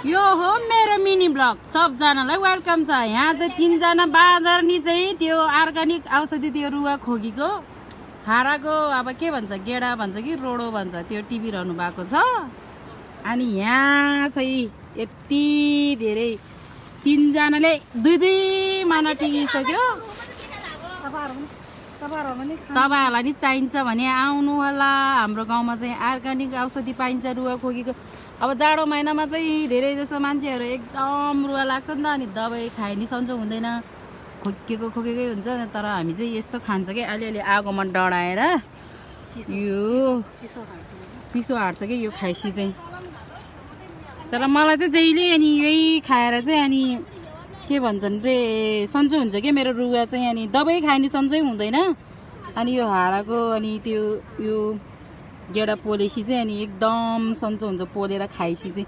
यो हो मेरो मिनी ब्लग। सबजनालाई वेलकम छ। यहाँ चाहिँ 3 जना बाँदरनी चाहिँ त्यो अर्गानिक औषधि त्यो रुवा खोकीको हाराको अब के भन्छ गेडा भन्छ कि रोडो भन्छ त्यो टिभी रहनु भएको छ। अनि यहाँ चाहिँ यति धेरै 3 जनाले 2 माना टिकिसक्यो। तपाईहरुलाई नि चाहिन्छ भने आउनु होला। हाम्रो गाउँमा चाहिँ अर्गानिक औषधि पाइन्छ रुवा खोकीको। अब जाडो महिनामा चाहिँ धेरै जसो मान्छेहरू एकदम रुवा लाग्छ नि त, अनि दबाई खाए नि सन्चो हुँदैन, खोकेकै हुन्छ। तर हामी चाहिँ यस्तो खान्छ कि अलिअलि आगोमा डढाएर यो चिसो हाट्छ कि यो खाइसी चाहिँ। तर मलाई चाहिँ जहिले अनि यही खाएर चाहिँ अनि के भन्छन् रे सन्चो हुन्छ कि मेरो रुवा चाहिँ। अनि दबाई खाए नि सन्चै हुँदैन। अनि यो हाराको अनि त्यो यो गेडा पोलेसी चाहिँ अनि एकदम सन्चो हुन्छ, पोलेर खाएपछि चाहिँ।